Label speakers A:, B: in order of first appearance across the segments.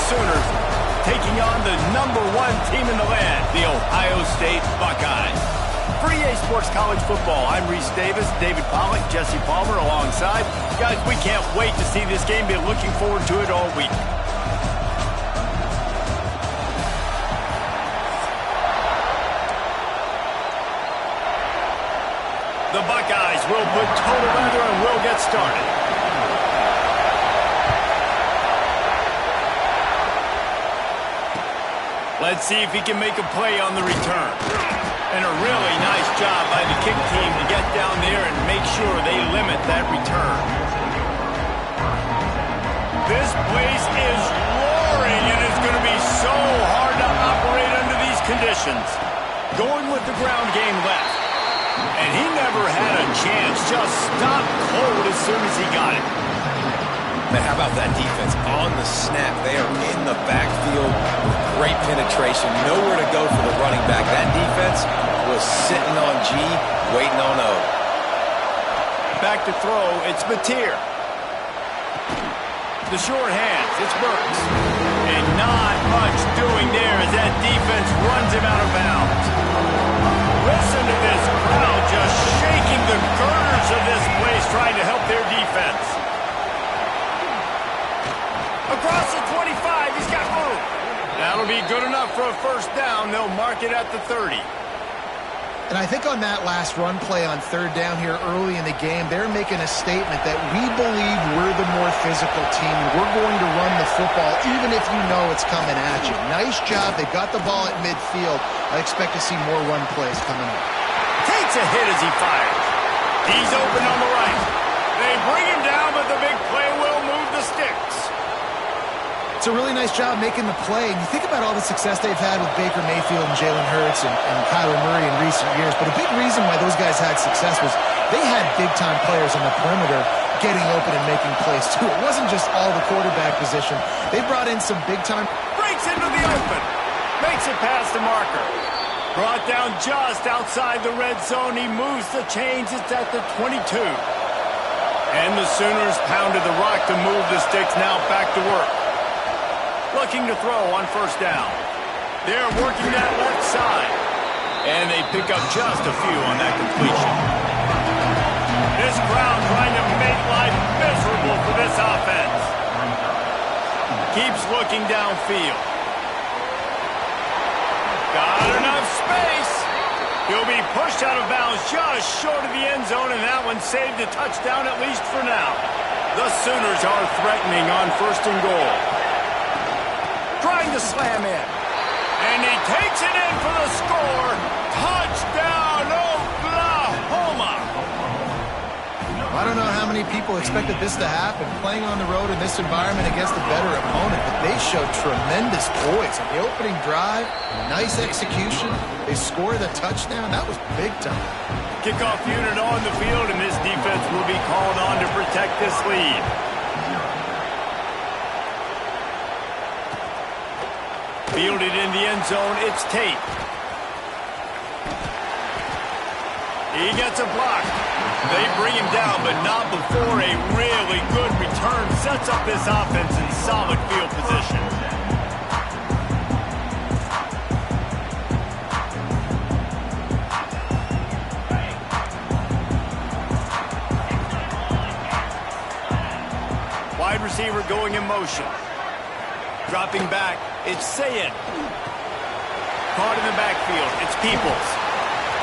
A: Sooners taking on the #1 team in the land, the Ohio State Buckeyes. For EA Sports College Football, I'm Reese Davis, David Pollack, Jesse Palmer alongside. Guys, we can't wait to see this game. Been looking forward to it all week. The Buckeyes will put total weather and will get started. Let's see if he can make a play on the return. And a really nice job by the kick team to get down there and make sure they limit that return. This place is roaring, and it's going to be so hard to operate under these conditions. Going with the ground game left. And he never had a chance. Just stopped cold as soon as he got it.
B: Man, how about that defense on the snap? They are in the backfield with great penetration. Nowhere to go for the running back. That defense was sitting on G, waiting on O.
A: Back to throw, it's Mateer. The short hands, it's Burks. And not much doing there as that defense runs him out of bounds. Listen to this crowd just shaking the girders of this place trying to help their defense. Across the 25, he's got room. That'll be good enough for a first down. They'll mark it at the 30.
C: And I think on that last run play on third down here early in the game, they're making a statement that we believe we're the more physical team. We're going to run the football even if you know it's coming at you. Nice job. They got the ball at midfield. I expect to see more run plays coming up.
A: Takes a hit as he fires. He's open on the right. They bring him down, but the big play will move the sticks.
C: It's a really nice job making the play. And you think about all the success they've had with Baker Mayfield and Jalen Hurts and Kyler Murray in recent years. But a big reason why those guys had success was they had big-time players on the perimeter getting open and making plays, too. It wasn't just all the quarterback position. They brought in some big-time.
A: Breaks into the open. Makes it past the marker. Brought down just outside the red zone. He moves the chains. It's at the 22. And the Sooners pounded the rock to move the sticks. Now back to work. Looking to throw on first down. They're working that left side. And they pick up just a few on that completion. This crowd trying to make life miserable for this offense. Keeps looking downfield. Got enough space. He'll be pushed out of bounds just short of the end zone, and that one saved a touchdown at least for now. The Sooners are threatening on first and goal. Trying to slam in. And he takes it in for the score. Touchdown, Oklahoma.
C: I don't know how many people expected this to happen, playing on the road in this environment against a better opponent, but they showed tremendous poise. On the opening drive, nice execution. They scored a touchdown. That was big time.
A: Kickoff unit on the field, and this defense will be called on to protect this lead. Fielded in the end zone, it's Tate. He gets a block. They bring him down, but not before a really good return sets up this offense in solid field position. Wide receiver going in motion. Dropping back, it's Sayin. Caught in the backfield, it's Peoples.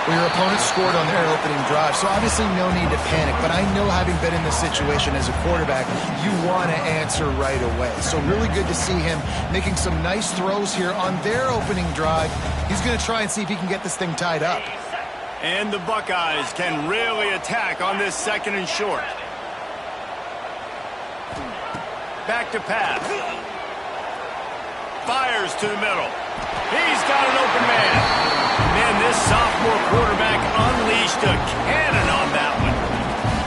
C: Well, your opponent scored on their opening drive, so obviously no need to panic. But I know, having been in this situation as a quarterback, you want to answer right away. So really good to see him making some nice throws here on their opening drive. He's going to try and see if he can get this thing tied up.
A: And the Buckeyes can really attack on this second and short. Back to pass. Fires to the middle. He's got an open man. Man, this sophomore quarterback unleashed a cannon on that one.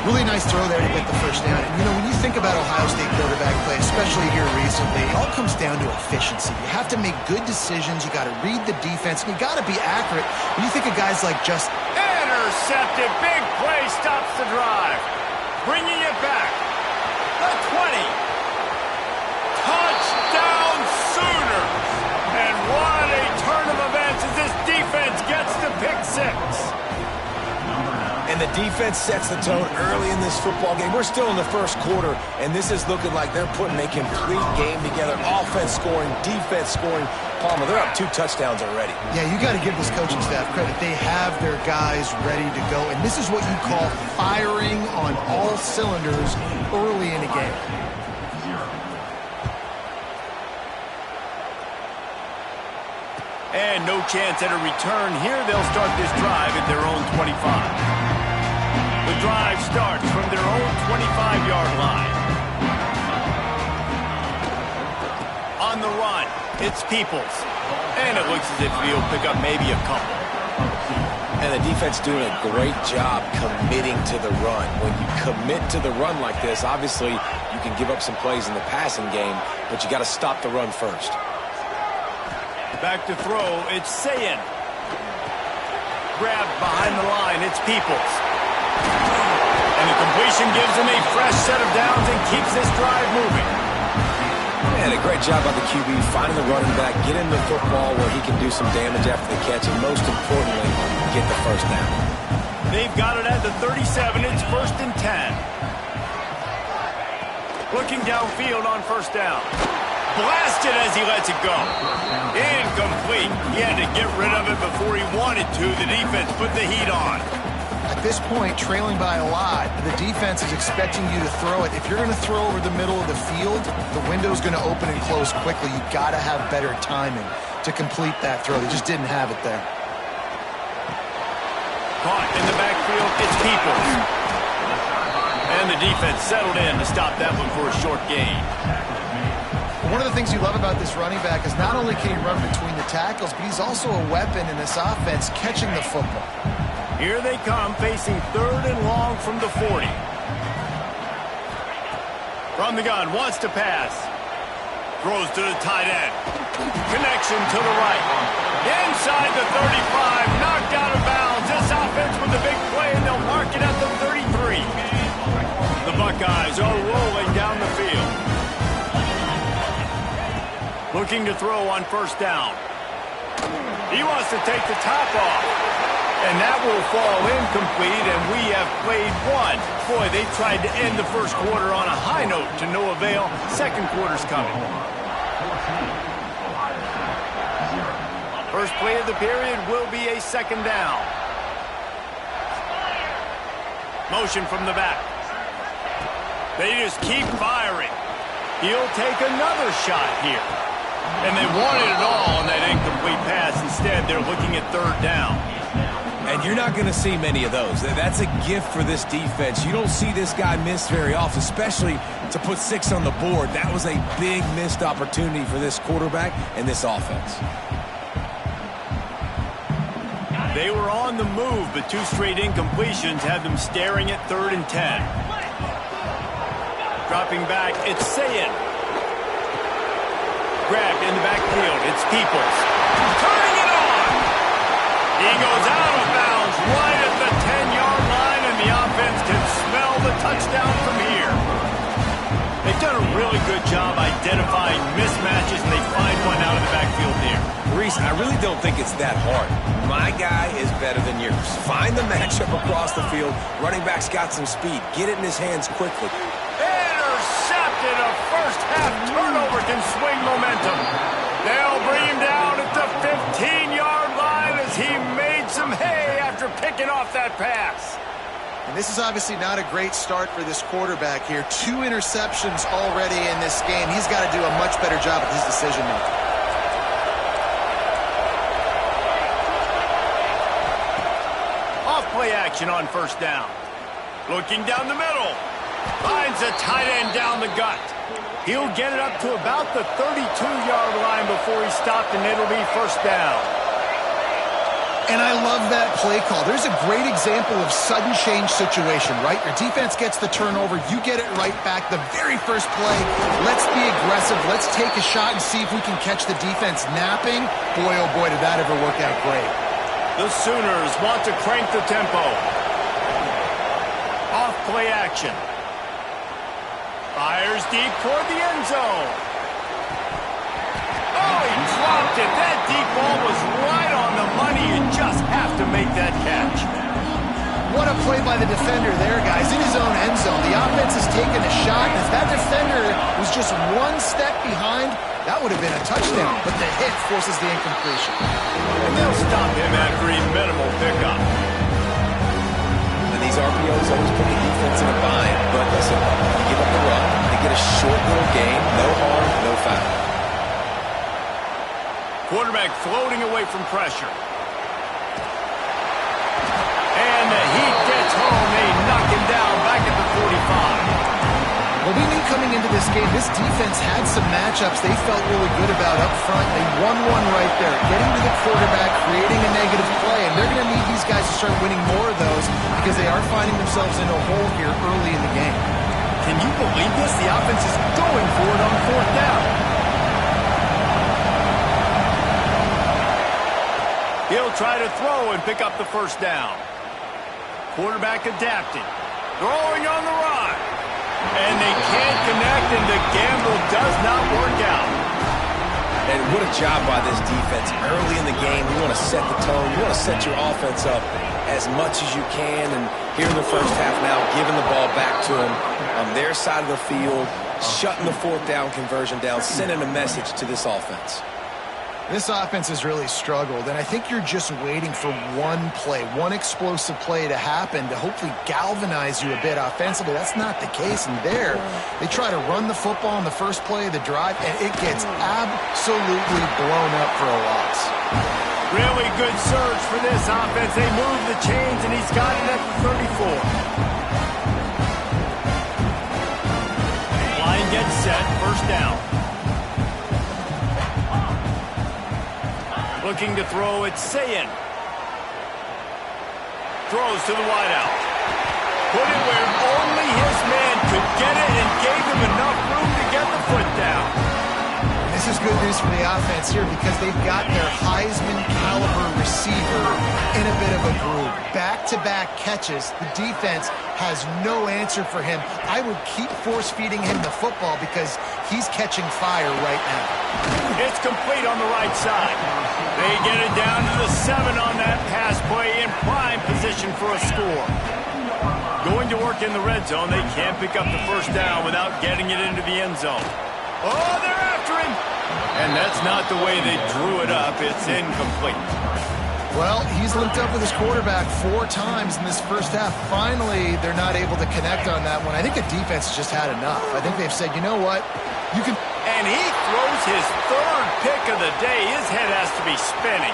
C: Really nice throw there to get the first down. And, you know, when you think about Ohio State quarterback play, especially here recently, it all comes down to efficiency. You have to make good decisions. You got to read the defense, and you got to be accurate. When you think of guys like just
A: intercepted, big play stops the drive, bringing it back. The 20. Touchdown,
B: defense sets the tone early in this football game. We're still in the first quarter, and this is looking like they're putting a complete game together. Offense scoring, defense scoring. Palmer, they're up 2 touchdowns already.
C: Yeah, you got to give this coaching staff credit. They have their guys ready to go, and this is what you call firing on all cylinders early in a game.
A: And no chance at a return here. They'll start this drive at their own 25. The drive starts from their own 25-yard line. On the run, it's Peoples. And it looks as if he'll pick up maybe a couple.
B: And the defense doing a great job committing to the run. When you commit to the run like this, obviously you can give up some plays in the passing game, but you got to stop the run first.
A: Back to throw, it's Playin. Grabbed behind the line, it's Peoples. And the completion gives him a fresh set of downs and keeps this drive moving.
B: And a great job by the QB finding the running back, get him the football where he can do some damage after the catch, and most importantly, get the first down.
A: They've got it at the 37. It's 1st and 10. Looking downfield on 1st down. Blasted as he lets it go. Incomplete. He had to get rid of it before he wanted to. The defense put the heat on.
C: At this point, trailing by a lot, the defense is expecting you to throw it. If you're going to throw over the middle of the field, the window's going to open and close quickly. You've got to have better timing to complete that throw. They just didn't have it there.
A: Caught in the backfield, it's Peoples. And the defense settled in to stop that one for a short gain.
C: One of the things you love about this running back is not only can he run between the tackles, but he's also a weapon in this offense catching the football.
A: Here they come, facing 3rd and long from the 40. From the gun, wants to pass. Throws to the tight end. Connection to the right. Inside the 35, knocked out of bounds. This offense with the big play, and they'll mark it at the 33. The Buckeyes are rolling down the field. Looking to throw on 1st down. He wants to take the top off. And that will fall incomplete, and we have played one. Boy, they tried to end the first quarter on a high note to no avail. Second quarter's coming. First play of the period will be a 2nd down. Motion from the back. They just keep firing. He'll take another shot here. And they wanted it all on that incomplete pass. Instead, they're looking at 3rd down.
B: And you're not going to see many of those. That's a gift for this defense. You don't see this guy miss very often, especially to put 6 on the board. That was a big missed opportunity for this quarterback and this offense.
A: They were on the move, but 2 straight incompletions had them staring at 3rd and 10. Dropping back, it's Playin. Grabbed in the backfield, it's Peoples. Turning it on! He goes out of bounds right at the 10-yard line, and the offense can smell the touchdown from here. They've done a really good job identifying mismatches, and they find one out of the backfield there.
B: Reese, I really don't think it's that hard. My guy is better than yours. Find the matchup across the field. Running back's got some speed. Get it in his hands quickly.
A: Intercepted. A first-half turnover can swing momentum. They'll bring him down at the 15-yard line as he made some hay after picking off that pass.
C: And this is obviously not a great start for this quarterback here. 2 interceptions already in this game. He's got to do a much better job with his decision-making.
A: Off-play action on 1st down. Looking down the middle. Finds a tight end down the gut. He'll get it up to about the 32-yard line before he's stopped, and it'll be 1st down.
C: And I love that play call. There's a great example of sudden change situation, right? Your defense gets the turnover. You get it right back. The very first play, let's be aggressive. Let's take a shot and see if we can catch the defense napping. Boy, oh boy, did that ever work out great.
A: The Sooners want to crank the tempo. Off play action. Fires deep toward the end zone. Oh, he dropped it. That deep ball was right on the money. You just have to make that catch.
C: What a play by the defender there, guys, in his own end zone. The offense has taken a shot, and if that defender was just one step behind, that would have been a touchdown, but the hit forces the incompletion.
A: And they'll stop him after a minimal pickup.
B: And these RPOs always put the defense in a bind, but listen, you give up the run, they get a short little gain, no harm, no foul.
A: Quarterback floating away from pressure. And the heat gets home. They knock him down back at the 45.
C: Well, we knew coming into this game, this defense had some matchups they felt really good about up front. They won one right there, getting to the quarterback, creating a negative play, and they're going to need these guys to start winning more of those because they are finding themselves in a hole here early in the game.
A: Can you believe this? The offense is going for it on fourth down. He'll try to throw and pick up the first down. Quarterback adapting. Throwing on the run. And they can't connect, and the gamble does not work out.
B: And what a job by this defense. Early in the game, you want to set the tone. You want to set your offense up as much as you can. And here in the first half now, giving the ball back to them on their side of the field, shutting the fourth down conversion down, sending a message to this offense.
C: This offense has really struggled, and I think you're just waiting for one play, one explosive play to happen to hopefully galvanize you a bit offensively. That's not the case, and there, they try to run the football in the first play of the drive, and it gets absolutely blown up for a loss.
A: Really good surge for this offense. They move the chains, and he's got it at the 34. Line gets set, first down. Looking to throw, it's Playin. Throws to the wideout. Put it where only his man could get it and gave him enough room to get the foot down.
C: This is good news for the offense here because they've got their Heisman-caliber receiver in a bit of a groove. Back-to-back catches. The defense has no answer for him. I would keep force-feeding him the football because he's catching fire right now.
A: It's complete on the right side. They get it down to the 7 on that pass play in prime position for a score. Going to work in the red zone, they can't pick up the first down without getting it into the end zone. Oh, they're after him! And that's not the way they drew it up. It's incomplete.
C: Well, he's linked up with his quarterback 4 times in this first half. Finally, they're not able to connect on that one. I think the defense has just had enough. I think they've said, you know what? You can...
A: And he throws his 3rd pick of the day. His head has to be spinning.